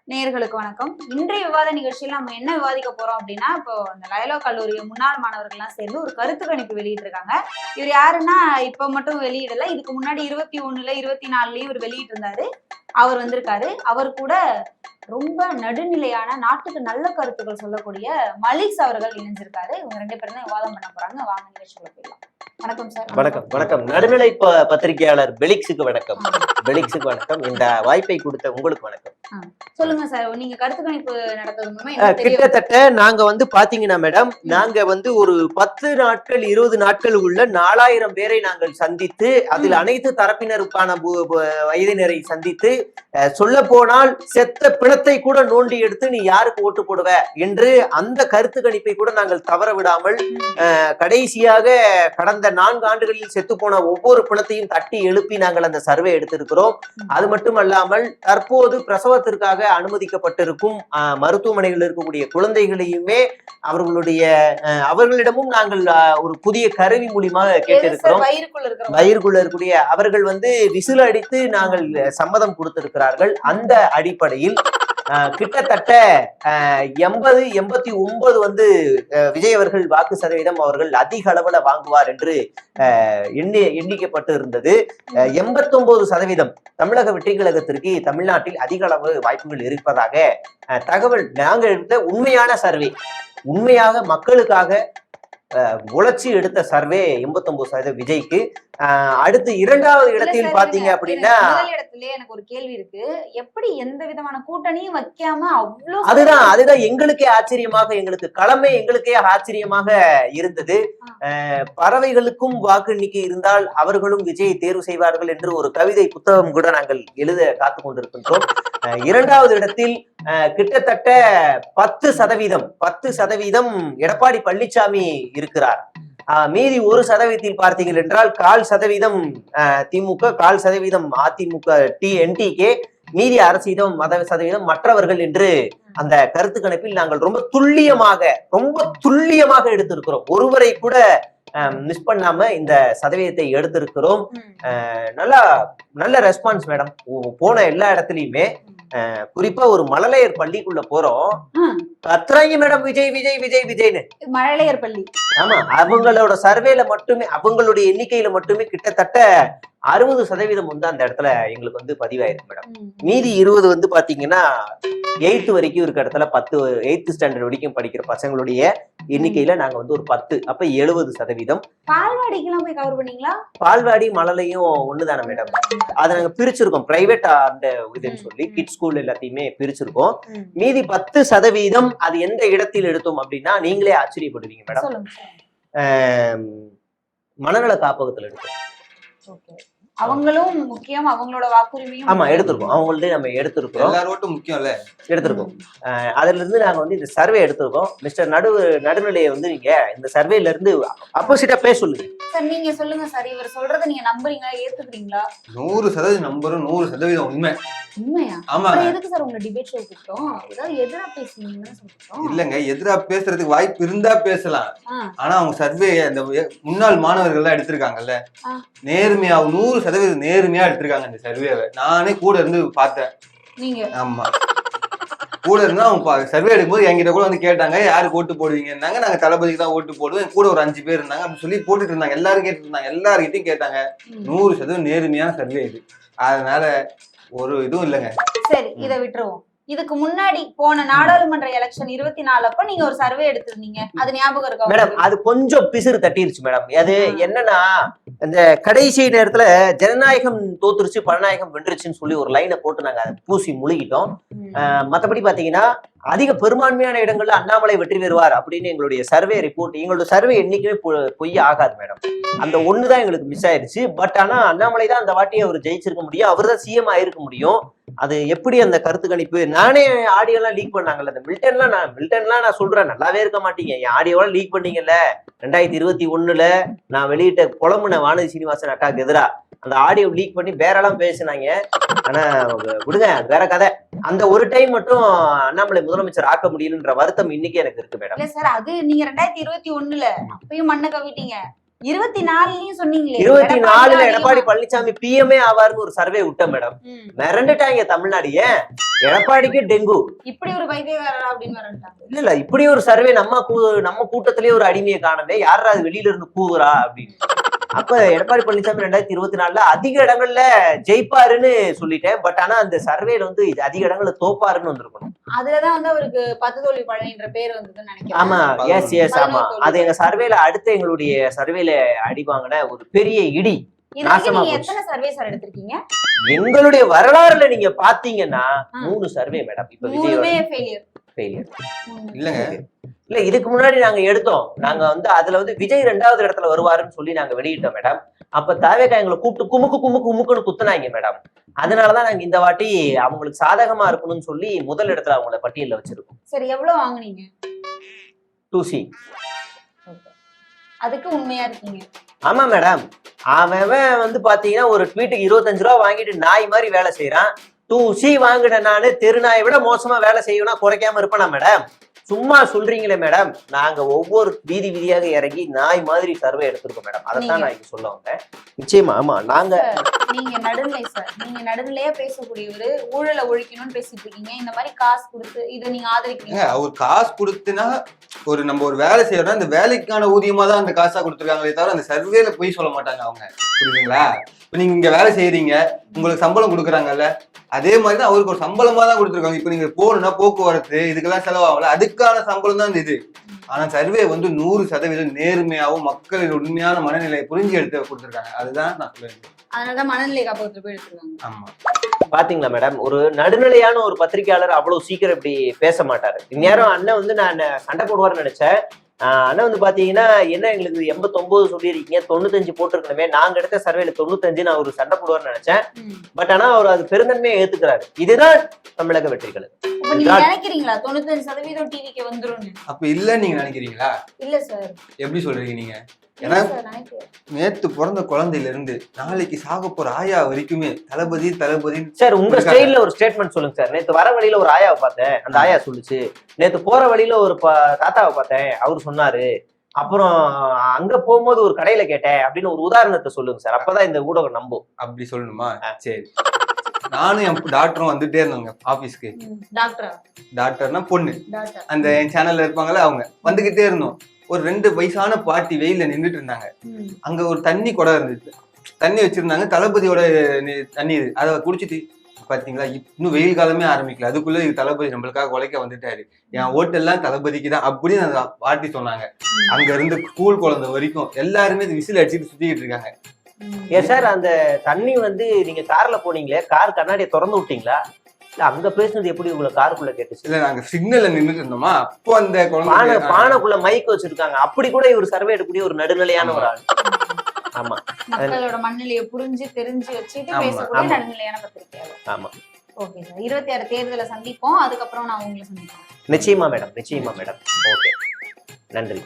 நேயர்களுக்கு வணக்கம். இன்றைய விவாத நிகழ்ச்சியில் நம்ம என்ன விவாதிக்க போறோம் அப்படின்னா, இப்போ இந்த லயோலா கல்லூரி முன்னாள் மாணவர்கள்லாம் சேர்ந்து ஒரு கருத்து கணிப்பு வெளியிட்டிருக்காங்க. இவர் யாருன்னா இப்ப மட்டும் வெளியிடல, இதுக்கு முன்னாடி 21ல 24லயும் இவர் வெளியிட்டு இருந்தாரு. அவர் வந்திருக்காரு. அவர் கூட ரொம்ப நடுநிலையான நாட்டுக்கு நல்ல கருத்துக்கள் சொல்லக்கூடிய மலிக்ஸ் அவர்கள் இணைஞ்சிருக்காரு. இவங்க 2 பேரும் தான் விவாதம் பண்ண போறாங்க. வாங்க நிகழ்ச்சிக்குள்ள போயிடலாம். வணக்கம் சார். வணக்கம் வணக்கம். நடுநிலை பத்திரிகையாளர் பெலிக்ஸுக்கு வணக்கம். பெலிக்ஸுக்கு வணக்கம். இந்த வாய்ப்பை கொடுத்த உங்களுக்கு வணக்கம். சொல்லுங்க சார், நீங்க கருத்து கணிப்பு நடத்துறது மூலமா கிட்டத்தட்ட நாங்க பாத்தீங்கன்னா மேடம், நாங்க ஒரு 10 நாட்கள் 20 நாட்கள் உள்ள 4000 பேரை நாங்கள் சந்தித்து அதில் அனைத்து தரப்பினருக்கான வயதினரை சந்தித்து சொல்ல போனால் செத்த பிணத்தை கூட நோண்டி எடுத்து நீ யாருக்கு ஓட்டு போடுவ என்று அந்த கருத்து கணிப்பை கூட நாங்கள் தவற விடாமல் கடைசியாக கடந்த 4 ஆண்டுகளில் செத்து போன ஒவ்வொரு பிணத்தையும் தட்டி எழுப்பி நாங்கள் அந்த சர்வே எடுத்திருக்கிறோம். அது மட்டுமல்லாமல் தற்போது பிரசவத்திற்காக அனுமதிக்கப்பட்டிருக்கும் மருத்துவமனைகளில் இருக்கக்கூடிய குழந்தைகளையுமே அவர்களிடமும் நாங்கள் ஒரு புதிய கருவி மூலியமாக கேட்டிருக்கிறோம். வயிறுக்குள்ள இருக்கக்கூடிய அவர்கள் விசில் அடித்து நாங்கள் சம்மதம் கொடுத்திருக்கிறார்கள். அந்த அடிப்படையில் கிட்டத்தட்ட 80-89 விஜய் அவர்கள் வாக்கு சதவீதம் அவர்கள் அதிக அளவுல வாங்குவார் என்று எண்ணிக்கப்பட்டு இருந்தது. 89% தமிழக வெற்றி கழகத்திற்கு தமிழ்நாட்டில் அதிக அளவு வாய்ப்புகள் இருப்பதாக தகவல் நாங்கள் எடுத்த உண்மையான சர்வே, உண்மையாக மக்களுக்காக உழைச்சி எடுத்த சர்வே 89% விஜய்க்கு. அடுத்து 2வது இடத்தில் பாத்தீங்க அப்படின்னா, எனக்கு ஒரு கேள்வி இருக்கு. எப்படி எந்த விதமான கூட்டணியும் வைக்காம அவ்வளவு அதுதான் எங்களுக்கே ஆச்சரியமாக, எங்களுக்கு களமே எங்களுக்கே ஆச்சரியமாக இருந்தது. பறவைகளுக்கும் வாக்கு எண்ணிக்கை இருந்தால் அவர்களும் விஜயை தேர்வு செய்வார்கள் என்று ஒரு கவிதை புத்தகம் கூட நாங்கள் எழுத காத்து கொண்டிருக்கின்றோம். 2வது இடத்தில் கிட்டத்தட்ட 10% எடப்பாடி பழனிசாமி இருக்கிறார். மீதி 1% பார்த்தீர்கள் என்றால் 1/4% திமுக, 1/4% அதிமுக NTK, மீதி 1% மற்றவர்கள் என்று அந்த கருத்து கணிப்பில் நாங்கள் ரொம்ப துல்லியமாக எடுத்திருக்கிறோம். ஒருவரை கூட மிஸ் பண்ணாம இந்த சதவீதத்தை எடுத்திருக்கிறோம். நல்ல ரெஸ்பான்ஸ் மேடம். போன எல்லா இடத்துலயுமே குறிப்பா ஒரு மழலையர் பள்ளிக்குள்ள போறோம், கத்துறாங்க மேடம் விஜய் விஜய் விஜய் விஜய்னு. மழலையர் பள்ளி. ஆமா, அவங்களோட சர்வேல மட்டுமே, அவங்களுடைய எண்ணிக்கையில மட்டுமே கிட்டத்தட்ட 60% அந்த இடத்துல எங்களுக்கு பதிவாயிருக்கு மேடம். மீதி 20 பாத்தீங்கன்னா 8th வரைக்கும் இருக்க இடத்துல 8th ஸ்டாண்டர்ட் வரைக்கும் படிக்கிற பசங்களுடைய எண்ணிக்கையில நாங்க ஒரு 10, அப்ப 70%. பால்வாடிக்கெல்லாம் போய் கவர் பண்ணீங்களா? பால்வாடி மழலையும் ஒண்ணுதானே மேடம். அதை நாங்க பிரிச்சிருக்கோம், பிரைவேட் அந்த இதுன்னு சொல்லி கிட்ஸ் ஸ்கூல் எல்லாத்தையுமே பிரிச்சிருக்கோம். மீதி 10% அது எந்த இடத்தில் எடுத்தோம் அப்படின்னா நீங்களே ஆச்சரியப்படுவீங்க மேடம். மனநல காப்பகத்துல எடுத்தோம். அவங்களும் முக்கியம், அவங்களோட வாக்குரிமையும். ஆமா, எடுத்திருக்கோம். அவங்கள்ட்ட நம்ம எடுத்திருக்கிறோம். எல்லாரோட்டும் முக்கியம் இல்ல, எடுத்திருக்கோம். அதுல இருந்து நாங்க இந்த சர்வே எடுத்திருக்கோம். மிஸ்டர் நடுநிலையை நீங்க இந்த சர்வேல இருந்து அப்போசிட்டா பேச சொல்லுங்க சார். நீங்க சொல்லுங்க சார், இவர் சொல்றதை நீங்க நம்புறீங்களா, ஏத்துக்கிறீங்களா? 100% நம்புறோம், 100% உண்மை. உண்மையா? ஆமா. எதுக்கு சார் உங்க டிபேட் ஷோ கூப்பிட்டோம்? ஏதாவது எதிரா பேசுனீங்கன்னு சொல்றோம். இல்லங்க, எதிரா பேசுறதுக்கு வாய்ப்பு இருந்தா பேசலாம். ஆனா அவங்க சர்வே அந்த முன்னாள் மாணவர்கள் எல்லாம் எடுத்திருக்காங்கல்ல, நேர்மையா 100% நேர்மையா எடுத்திருக்காங்க இந்த சர்வேவை. நானே கூட இருந்து பார்த்தேன். நீங்க? ஆமா, கூட இருந்தா அவங்க சர்வே எடுக்கும்போது என்கிட்ட கூட கேட்டாங்க, யாருக்கு ஓட்டு போடுவீங்கன்னாங்க. நாங்க தளபதிக்கு தான் ஓட்டு போடுவோம். கூட ஒரு 5 பேர் இருந்தாங்க அப்படின்னு சொல்லி போட்டுட்டு இருந்தாங்க. எல்லாரும் கேட்டு இருந்தாங்க, எல்லார்கிட்டையும் கேட்டாங்க. 100% நேர்மையான சர்வே இது. அதனால ஒரு இதுவும் இல்லைங்க. சரி, இதை விட்டுருவோம். இதுக்கு முன்னாடி போன நாடாளுமன்ற எலெக்ஷன் 24 அப்ப நீங்க ஒரு சர்வே எடுத்திருந்தீங்க, அது ஞாபகம் இருக்கா மேடம்? அது கொஞ்சம் பிசிறு தட்டிருச்சு மேடம். அது என்னன்னா, இந்த கடைசி நேரத்துல ஜனநாயகம் தோத்துருச்சு பணநாயகம் வென்றுச்சுன்னு சொல்லி ஒரு லைனை போட்டு நாங்க பூசி முழுகிட்டோம். மத்தபடி பாத்தீங்கன்னா அதிக பெரும்பான்மையான இடங்கள்ல அண்ணாமலை வெற்றி பெறுவார் அப்படின்னு எங்களுடைய சர்வே ரிப்போர்ட், எங்களோட சர்வே என்னைக்குமே பொய்ய ஆகாது மேடம். அந்த ஒண்ணுதான் எங்களுக்கு மிஸ் ஆயிருச்சு. பட் ஆனா அண்ணாமலை தான் அந்த வாட்டி அவர் ஜெயிச்சிருக்க முடியும், அவர் தான் சிஎம் ஆயிருக்க முடியும். அது எப்படி அந்த கருத்து கணிப்பு, நானே ஆடியோலாம் லீக் பண்ணாங்கல்ல, அந்த மில்டன்லாம் நான் சொல்றேன், நல்லாவே இருக்க மாட்டீங்க. என் ஆடியோலாம் லீக் பண்ணீங்கல்ல 2021ல நான் வெளியிட்ட புலம்புன வானதி சீனிவாசன் அக்காவுக்கு எதிரா அந்த ஆடியோ லீக் பண்ணி வேறெல்லாம் பேசினாங்க. ஆனா விடுங்க, வேற கதை. அந்த ஒரு டைம் மட்டும் அண்ணாமலை முதலமைச்சர் ஆக்க முடியலன்ற வருத்தம் இன்னைக்கு எனக்கு இருக்கு மேடம். இல்ல சார், அது நீங்க 2021ல அப்பயும் மண்ணை கவிட்டீங்க. 24லயும் சொன்னீங்களே 24ல எடப்பாடி பழனிசாமி பிஎம்ஏ ஆவாருன்னு ஒரு சர்வே விட்டேன் மேடம். மிரண்டுட்டாங்க தமிழ்நாடு. ஏன் எடப்பாடிக்கு டெங்கு இப்படி ஒரு பைத்தியக்காரரா அப்படின்னு வரட்டாங்க. இல்ல இப்படி ஒரு சர்வே நம்ம கூட்டத்திலேயே ஒரு அடிமையை காணவே, யாரா அது வெளியில இருந்து கூவுறா அப்படின்னு. அப்ப எடப்பாடி பழனிசாமி 2024ல அதிக இடங்கள்ல ஜெயிப்பாருன்னு சொல்லிட்டேன். பட் ஆனா அந்த சர்வேல வந்து அதிக இடங்கள்ல தோப்பாருன்னு வந்திருக்கணும். அதுலதான் வந்து அவருக்கு 10 தோல்வி பழனின்ற பேர் வந்ததுன்னு நினைக்கிறேன். ஆமா, எஸ் ஆமா. அது எங்க சர்வேல அடுத்து எங்களுடைய சர்வேல அடி வாங்கின ஒரு பெரிய இடி. நாசமா போச்சு. எத்தனை சர்வே சார் எடுத்திருக்கீங்க? எங்களுடைய வரலாறுல நீங்க பாத்தீங்கன்னா 3 சர்வே மேடம். இப்ப விஜய் ஃபெயிலியர் இல்லங்க. இல்ல இதுக்கு முன்னாடி நாங்க எடுத்தோம். நாங்க வந்து அதுல வந்து விஜய் 2வது இடத்துல வருவாருன்னு சொல்லி நாங்க வெளியிட்டோம் மேடம். அப்ப தாவேகா எங்களை கூப்பிட்டு குமுக்குன்னு குத்துனாங்க மேடம். அதனாலதான் நாங்க இந்த வாட்டி அவங்களுக்கு சாதகமா இருக்கணும்னு சொல்லி முதல் இடத்துல அவங்கள பட்டியல்ல வச்சிருக்கோம். சரி, எவ்வளவு வாங்குனீங்க? 2C. அதுக்கு உண்மையா இருக்கீங்க? ஆமா மேடம். அவன் வந்து பாத்தீங்கன்னா ஒரு ட்வீட்டுக்கு 25 ரூபா வாங்கிட்டு நாய் மாதிரி வேலை செய்யறான். 2C வாங்கின நானு தெருநாயை விட மோசமா வேலை செய்யணும்னா குறைக்காம இருப்பேனா மேடம்? சும்மா சொல்றீங்களே மேடம். நாங்க ஒவ்வொரு வீதியாக இறங்கி நாய் மாதிரி சர்வே எடுத்திருக்கோம் மேடம். அதைத்தான் நான் இங்க சொல்ல வந்தேன். நிச்சயமா ஆமா. நீங்க நடுநிலை சார், நீங்க நடுநிலையா பேசக்கூடியவரு ஊழலை ஒழிக்கணும்னு பேசிட்டு இருக்கீங்க. இந்த மாதிரி காசு கொடுத்து இதை நீங்க ஆதரிக்கிறீங்க. அவர் காசு கொடுத்துனா நம்ம ஒரு வேலை செய்யறோம்னா அந்த வேலைக்கான ஊதியமா தான் அந்த காசா கொடுத்துருக்காங்களே தவிர அந்த சர்வேல போய் சொல்ல மாட்டாங்க அவங்க. புரியுதுங்களா? இப்ப நீங்க இங்க வேலை செய்யறீங்க, உங்களுக்கு சம்பளம் கொடுக்குறாங்கல்ல, அதே மாதிரிதான் அவருக்கு ஒரு சம்பளமா தான் கொடுத்துருக்காங்க. இப்ப நீங்க போகணும்னா போக்குவரத்து இதுக்கெல்லாம் செலவாகல, அதுக்கான சம்பளம் தான் இது. ஆனா சர்வே வந்து 100% நேர்மையாவும் மக்களின் உண்மையான மனநிலையை புரிஞ்சு எடுத்து கொடுத்துருக்காங்க. அதுதான் நான் சொல்லுவேன். அதனாலதான் மனநிலை காப்பகத்துல போய் எடுத்துருக்காங்க. ஆமா, பாத்தீங்களா மேடம், ஒரு நடுநிலையான ஒரு பத்திரிகையாளர் அவ்வளவு சீக்கிரம் இப்படி பேச மாட்டாரு. இந்நேரம் அண்ணன் வந்து நான் சண்டை போடுவார்னு நினைச்சேன். அண்ணன் வந்து பாத்தீங்கன்னா என்ன எங்களுக்கு 89 சொல்லியிருக்கீங்க, 95 போட்டிருக்கணுமே, நாங்க எடுத்த சர்வேல 95 நான் ஒரு சண்டை போடுவார்னு நினைச்சேன். பட் ஆனா அவர் அது பெருந்தன்மையை ஏத்துக்கிறாரு. இதுதான் தமிழக வெற்றிகள். நீங்க நினைக்கிறீங்களா 95% டிவிக்கு வந்துரும்? அப்ப இல்ல நீங்க நினைக்கிறீங்களா? இல்ல சார். எப்படி சொல்றீங்க நீங்க? ஏன்னா நேத்து பிறந்த குழந்தையில இருந்து நாளைக்கு சாக போற ஆயா வரைக்குமே தளபதி சார். உங்க ஸ்டைல்ல ஒரு ஸ்டேட்மெண்ட் சொல்லுங்க சார். நேத்து வர வழியில ஒரு ஆயாவை பார்த்தேன், அந்த ஆயா சொல்லுச்சு. நேத்து போற வழியில ஒரு தாத்தாவை பார்த்தேன், அவரு சொன்னாரு. அப்புறம் அங்க போகும்போது ஒரு கடையில கேட்டேன் அப்படின்னு ஒரு உதாரணத்தை சொல்லுங்க சார். அப்பதான் இந்த ஊடகம் நம்பும். அப்படி சொல்லணுமா? சரி. நானும் என் டாக்டரும் வந்துட்டே இருந்தாங்க ஆபீஸ்க்கு. டாக்டர்னா பொண்ணு, அந்த என் சேனல்ல இருப்பாங்கல்ல, அவங்க வந்துகிட்டே இருந்தோம். ஒரு 2 வயசான பாட்டி வெயில நின்றுட்டு இருந்தாங்க. அங்க ஒரு தண்ணி குடம் இருந்துச்சு, தண்ணி வச்சிருந்தாங்க. தளபதியோட தண்ணீர் அதை குடிச்சிட்டு, பாத்தீங்களா இன்னும் வெயில் காலமே ஆரம்பிக்கல, அதுக்குள்ள தளபதி நம்மளுக்காக உழைக்க வந்துட்டாரு, என் ஓட்டெல்லாம் தளபதிக்கு தான் அப்படின்னு அந்த பாட்டி சொன்னாங்க. அங்க இருந்து ஸ்கூல் குழந்தை வரைக்கும் எல்லாருமே விசில் அடிச்சுட்டு சுத்திக்கிட்டு இருக்காங்க. ஏன் சார் அந்த தண்ணி வந்து நீங்க கார்ல போனீங்களே, கார் கண்ணாடியை திறந்து விட்டீங்களா? அங்க பேசுனது எப்படி உங்களுக்கு காருக்குள்ள கேட்டுச்சு? இல்ல, நாங்க சிக்னல்ல நின்றுட்டு இருந்தோமா, அப்போ அந்த குழந்தை பானைக்குள்ள மைக் வச்சிருக்காங்க. அப்படி கூட இவர் சர்வே எடுக்கக்கூடிய ஒரு நடுநிலையான ஒரு ஆள். ஆமா, மக்களோட மனநிலையை புரிஞ்சு தெரிஞ்சு வச்சுட்டு பேசக்கூடிய நடுநிலையான பத்திரிகையாளர். ஆமா. ஓகே சார், 26 தேர்தலை சந்திப்போம். அதுக்கப்புறம் நான் உங்களை சந்திப்பேன். நிச்சயமா மேடம், நிச்சயமா மேடம். ஓகே, நன்றி.